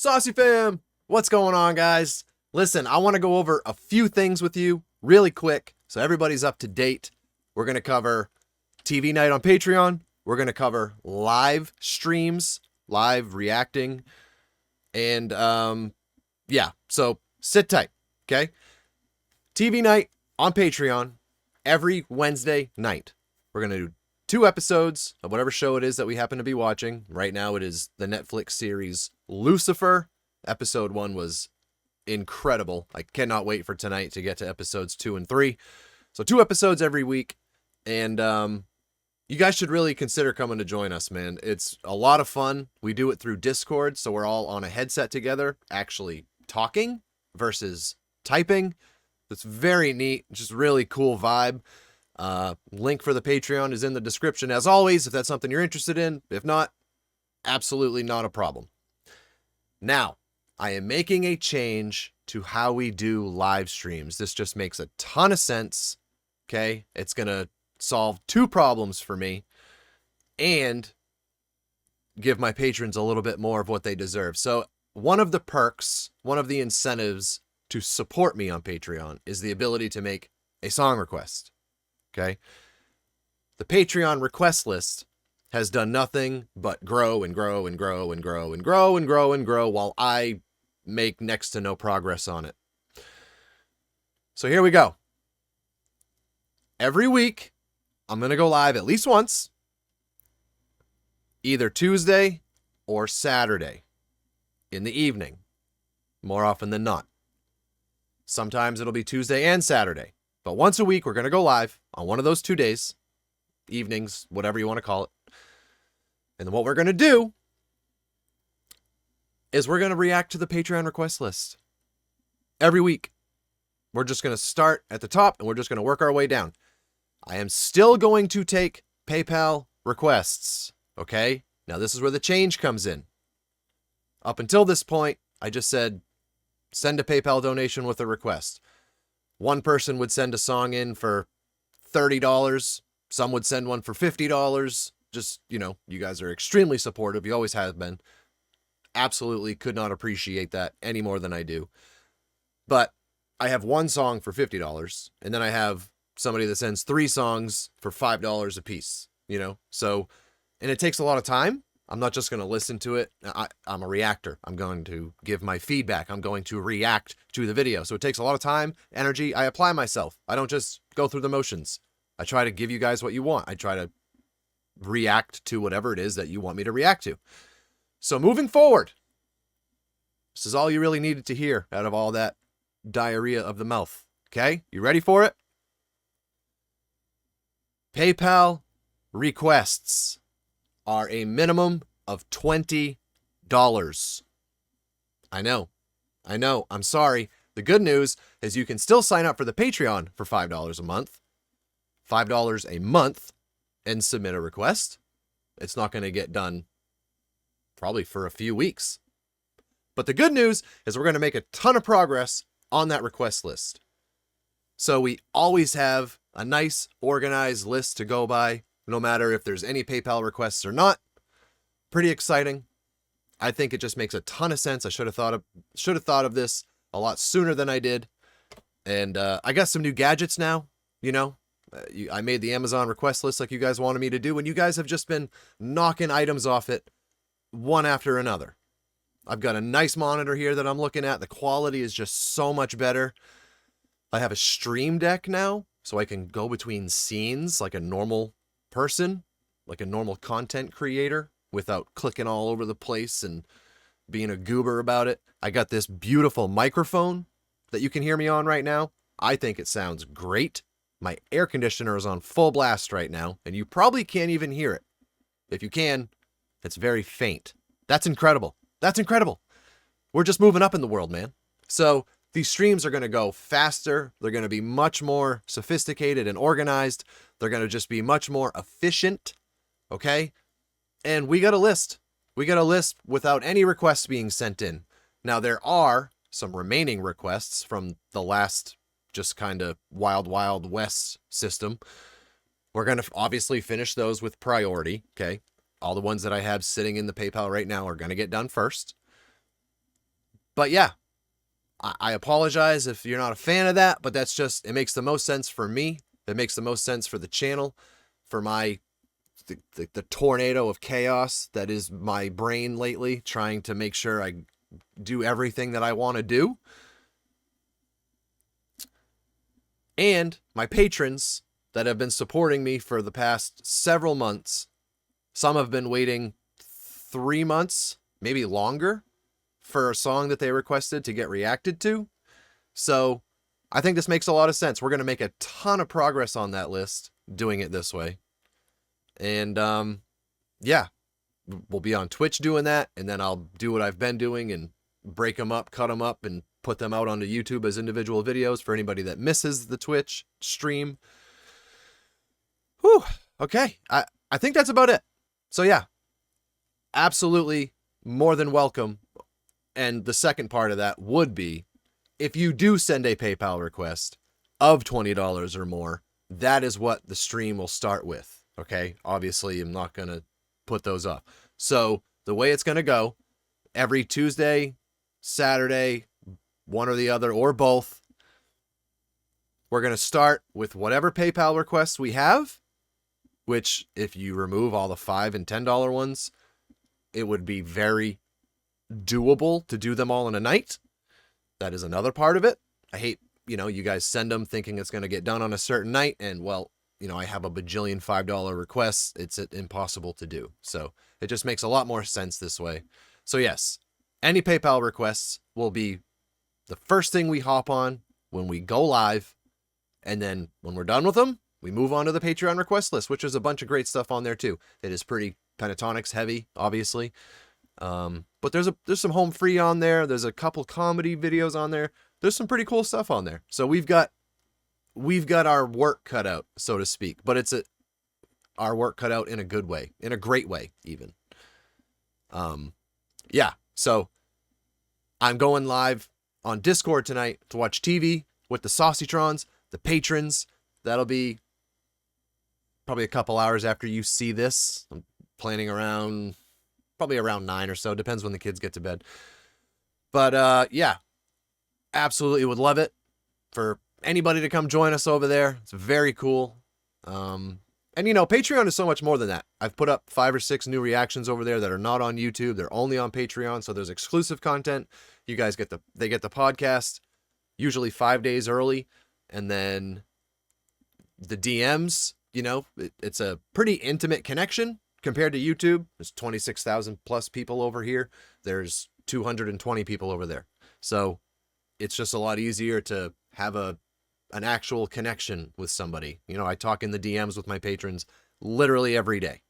Saucy fam, what's going on, guys? Listen, I want to go over a few things with you really quick so everybody's up to date. We're going to cover TV night on Patreon. We're going to cover live streams, live reacting, and yeah, so sit tight, okay? TV night on Patreon every Wednesday night. We're going to do 2 episodes of whatever show it is that we happen to be watching. Right now it is the Netflix series Lucifer. Episode 1 was incredible. I cannot wait for tonight to get to episodes 2 and 3. So 2 episodes every week. And you guys should really consider coming to join us, man. It's a lot of fun. We do it through Discord, so we're all on a headset together, actually talking versus typing. It's very neat, just really cool vibe. Link for the Patreon is in the description as always, if that's something you're interested in. If not, absolutely not a problem. Now, I am making a change to how we do live streams. This just makes a ton of sense. Okay, it's gonna solve 2 problems for me and give my patrons a little bit more of what they deserve. So one of the perks, one of the incentives to support me on Patreon is the ability to make a song request. Okay. The Patreon request list has done nothing but grow and grow and grow and grow and grow and grow and grow while I make next to no progress on it. So here we go. Every week, I'm going to go live at least once, either Tuesday or Saturday in the evening, more often than not. Sometimes it'll be Tuesday and Saturday. But once a week, we're going to go live on one of those 2 days, evenings, whatever you want to call it. And then what we're going to do is we're going to react to the Patreon request list every week. We're just going to start at the top and we're just going to work our way down. I am still going to take PayPal requests, okay? Now, this is where the change comes in. Up until this point, I just said, send a PayPal donation with a request. One person would send a song in for $30. Some would send one for $50. Just, you know, you guys are extremely supportive. You always have been. Absolutely could not appreciate that any more than I do. But I have one song for $50. And then I have somebody that sends 3 songs for $5 a piece, you know? So, and it takes a lot of time. I'm not just going to listen to it. I'm a reactor. I'm going to give my feedback. I'm going to react to the video. So it takes a lot of time, energy. I apply myself. I don't just go through the motions. I try to give you guys what you want. I try to react to whatever it is that you want me to react to. So moving forward, this is all you really needed to hear out of all that diarrhea of the mouth. Okay? You ready for it? PayPal requests are a minimum of $20. I know. I'm sorry. The good news is you can still sign up for the Patreon for $5 a month. $5 a month and submit a request. It's not going to get done probably for a few weeks. But the good news is we're going to make a ton of progress on that request list. So we always have a nice organized list to go by, no matter if there's any PayPal requests or not. Pretty exciting. I think it just makes a ton of sense. I should have thought of this a lot sooner than I did. And I got some new gadgets now, you know. I made the Amazon request list like you guys wanted me to do, and you guys have just been knocking items off it one after another. I've got a nice monitor here that I'm looking at. The quality is just so much better. I have a stream deck now, so I can go between scenes like a normal person, like a normal content creator, without clicking all over the place and being a goober about it. I got this beautiful microphone that you can hear me on right now. I think it sounds great. My air conditioner is on full blast right now, and you probably can't even hear it. If you can, it's very faint. That's incredible. That's incredible. We're just moving up in the world, man. So these streams are going to go faster. They're going to be much more sophisticated and organized. They're going to just be much more efficient. Okay? And we got a list. We got a list without any requests being sent in. Now, there are some remaining requests from the last just kind of wild west system. We're going to obviously finish those with priority, okay? All the ones that I have sitting in the PayPal right now are going to get done first. But yeah, I apologize if you're not a fan of that, but that's just, it makes the most sense for me. It makes the most sense for the channel, for the tornado of chaos that is my brain lately, trying to make sure I do everything that I want to do. And my patrons that have been supporting me for the past several months. Some have been waiting 3 months, maybe longer, for a song that they requested to get reacted to. So I think this makes a lot of sense. We're going to make a ton of progress on that list doing it this way. And yeah, we'll be on Twitch doing that, and then I'll do what I've been doing and break them up, cut them up, and put them out onto YouTube as individual videos for anybody that misses the Twitch stream. Whew. Okay. I think that's about it. So yeah, absolutely more than welcome. And the second part of that would be, if you do send a PayPal request of $20 or more, that is what the stream will start with. Okay. Obviously, I'm not going to put those up. So the way it's going to go, every Tuesday, Saturday, one or the other, or both, we're going to start with whatever PayPal requests we have, which if you remove all the $5 and $10 ones, it would be very doable to do them all in a night. That is another part of it. I hate, you guys send them thinking it's going to get done on a certain night, and well, I have a bajillion $5 requests. It's impossible to do. So it just makes a lot more sense this way. So yes, any PayPal requests will be the first thing we hop on when we go live. And then when we're done with them, we move on to the Patreon request list, which is a bunch of great stuff on there too. It is pretty Pentatonics heavy, obviously. But there's some home free on there. There's a couple comedy videos on there. There's some pretty cool stuff on there. So we've got our work cut out, so to speak, but it's our work cut out in a good way, in a great way, even. Yeah. So I'm going live on Discord tonight to watch TV with the Sauceytrons, the patrons. That'll be probably a couple hours after you see this. I'm planning probably around 9 or so. Depends when the kids get to bed. But yeah, absolutely would love it for anybody to come join us over there. It's very cool. And Patreon is so much more than that. I've put up 5 or 6 new reactions over there that are not on YouTube. They're only on Patreon. So there's exclusive content. You guys get the podcast usually 5 days early. And then the DMs, it's a pretty intimate connection compared to YouTube. There's 26,000 plus people over here. There's 220 people over there. So it's just a lot easier to have an actual connection with somebody. I talk in the DMs with my patrons literally every day.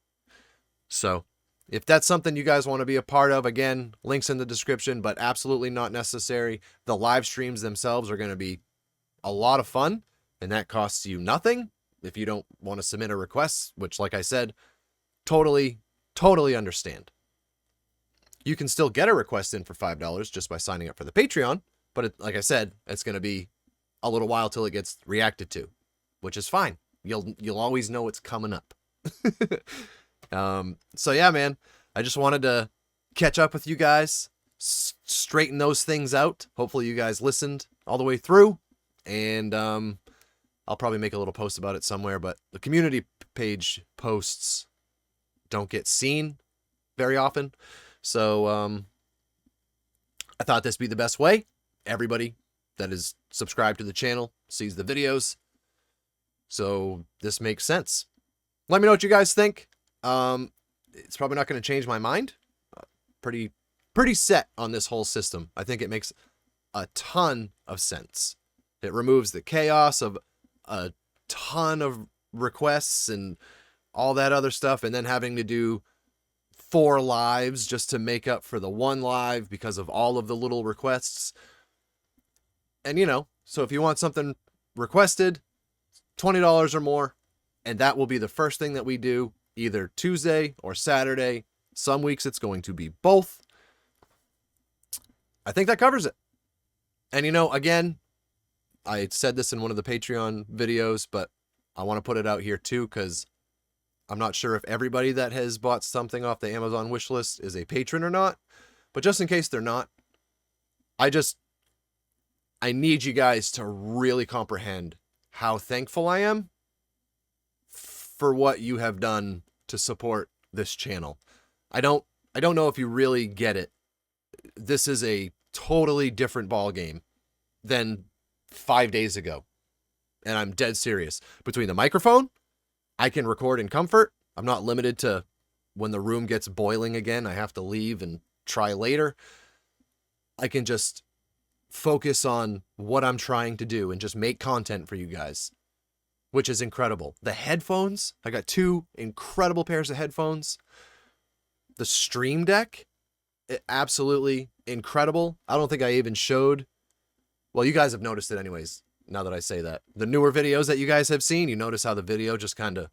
So if that's something you guys want to be a part of, again, links in the description, but absolutely not necessary. The live streams themselves are going to be a lot of fun, and that costs you nothing if you don't want to submit a request, which, like I said, totally understand. You can still get a request in for $5 just by signing up for the Patreon, but like I said, it's going to be a little while till it gets reacted to, which is fine. You'll always know it's coming up. So yeah, man, I just wanted to catch up with you guys, straighten those things out. Hopefully you guys listened all the way through, and I'll probably make a little post about it somewhere, but the community page posts don't get seen very often. So I thought this would be the best way. Everybody that is subscribed to the channel sees the videos. So this makes sense. Let me know what you guys think. It's probably not going to change my mind. Pretty set on this whole system. I think it makes a ton of sense. It removes the chaos of a ton of requests and all that other stuff, and then having to do 4 lives just to make up for the 1 live because of all of the little requests. And so if you want something requested, $20 or more, and that will be the first thing that we do, either Tuesday or Saturday. Some weeks it's going to be both. I think that covers it. And again, I said this in one of the Patreon videos, but I want to put it out here too, because I'm not sure if everybody that has bought something off the Amazon wish list is a patron or not. But just in case they're not, I need you guys to really comprehend how thankful I am for what you have done to support this channel. I don't know if you really get it. This is a totally different ball game than 5 days ago. And I'm dead serious. Between the microphone, I can record in comfort. I'm not limited to when the room gets boiling again, I have to leave and try later. I can just focus on what I'm trying to do and just make content for you guys, which is incredible. The headphones, I got 2 incredible pairs of headphones. The Stream Deck, absolutely incredible. I don't think I even showed, well, you guys have noticed it anyways, now that I say that. The newer videos that you guys have seen, you notice how the video just kind of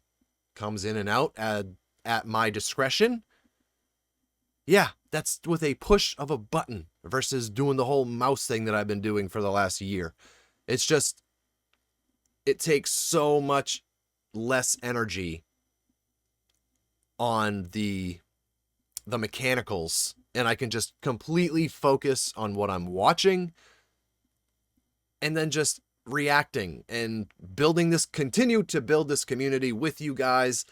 comes in and out at my discretion. Yeah, that's with a push of a button versus doing the whole mouse thing that I've been doing for the last year. It's just, it takes so much less energy on the mechanicals, and I can just completely focus on what I'm watching and then just reacting and continue to build this community with you guys.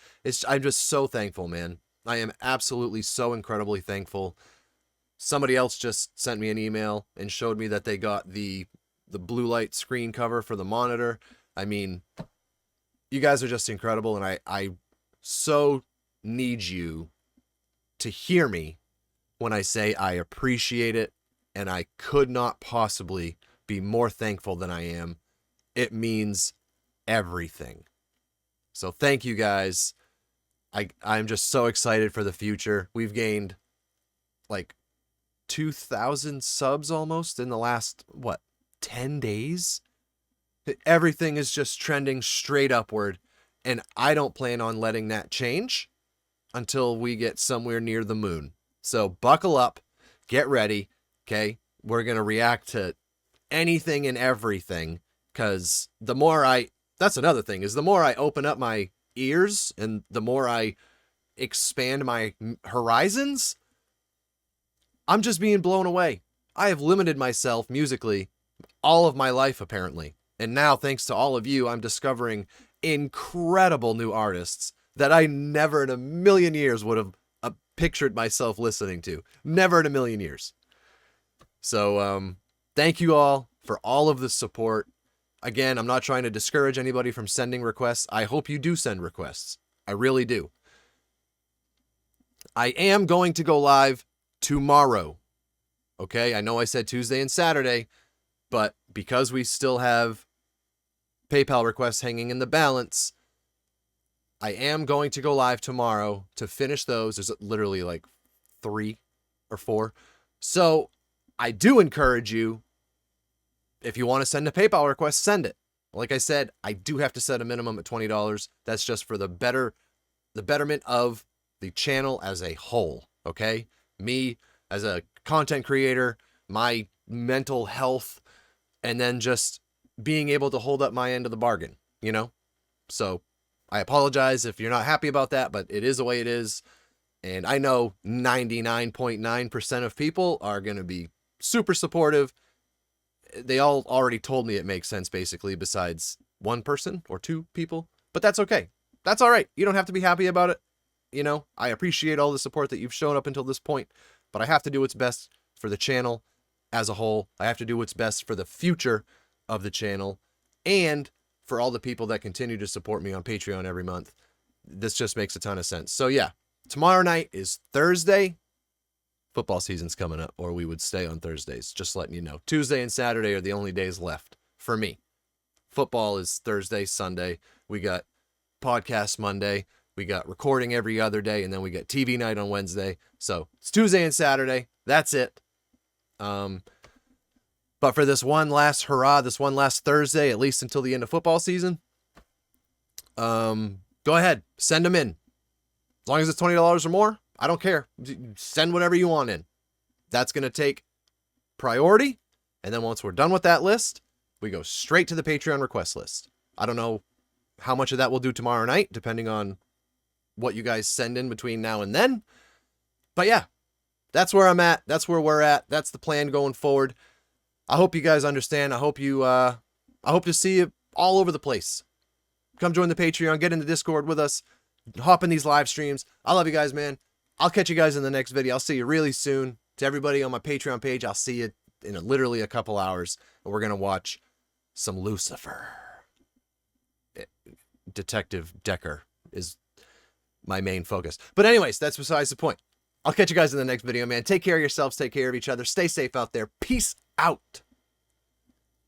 I'm just so thankful, man. I am absolutely so incredibly thankful. Somebody else just sent me an email and showed me that they got the blue light screen cover for the monitor. I mean, you guys are just incredible, and I so need you to hear me when I say I appreciate it, and I could not possibly be more thankful than I am. It means everything. So thank you guys. I'm just so excited for the future. We've gained like 2,000 subs almost in the last, 10 days? Everything is just trending straight upward, and I don't plan on letting that change until we get somewhere near the moon. So buckle up, get ready, okay? We're going to react to anything and everything, because that's another thing, is the more I open up my ears and the more I expand my horizons, I'm just being blown away. I have limited myself musically all of my life, apparently. And now, thanks to all of you, I'm discovering incredible new artists that I never in a million years would have pictured myself listening to. Never in a million years. So, thank you all for all of the support. Again, I'm not trying to discourage anybody from sending requests. I hope you do send requests. I really do. I am going to go live tomorrow. Okay, I know I said Tuesday and Saturday, but because we still have PayPal requests hanging in the balance, I am going to go live tomorrow to finish those. There's literally like 3 or 4. So I do encourage you, if you want to send a PayPal request, send it. Like I said, I do have to set a minimum at $20. That's just for the betterment of the channel as a whole, okay? Me as a content creator, my mental health, and then just being able to hold up my end of the bargain, you know? So I apologize if you're not happy about that, but it is the way it is. And I know 99.9% of people are going to be super supportive. They all already told me it makes sense, basically, besides 1 person or 2 people. But that's okay. That's all right. You don't have to be happy about it. You know, I appreciate all the support that you've shown up until this point, but I have to do what's best for the channel as a whole. I have to do what's best for the future of the channel and for all the people that continue to support me on Patreon every month. This just makes a ton of sense. So yeah, tomorrow night is Thursday. Football season's coming up, or we would stay on Thursdays, just letting you know. Tuesday and Saturday are the only days left for me. Football is Thursday, Sunday. We got podcast Monday. We got recording every other day, and then we get TV night on Wednesday. So it's Tuesday and Saturday. That's it. But for this one last hurrah, this one last Thursday, at least until the end of football season, go ahead, send them in. As long as it's $20 or more, I don't care. Send whatever you want in. That's going to take priority. And then once we're done with that list, we go straight to the Patreon request list. I don't know how much of that we'll do tomorrow night, depending on what you guys send in between now and then. But yeah, that's where I'm at. That's where we're at. That's the plan going forward. I hope you guys understand. I hope to see you all over the place. Come join the Patreon, get in the Discord with us, hop in these live streams. I love you guys, man. I'll catch you guys in the next video. I'll see you really soon. To everybody on my Patreon page, I'll see you in literally a couple hours. And we're going to watch some Lucifer. Detective Decker is my main focus. But anyways, that's besides the point. I'll catch you guys in the next video, man. Take care of yourselves. Take care of each other. Stay safe out there. Peace out.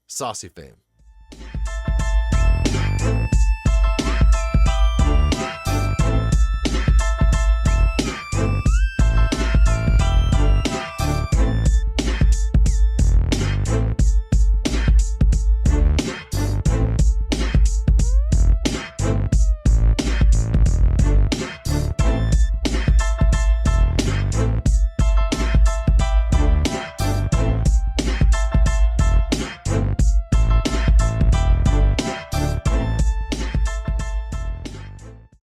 Saucy fam.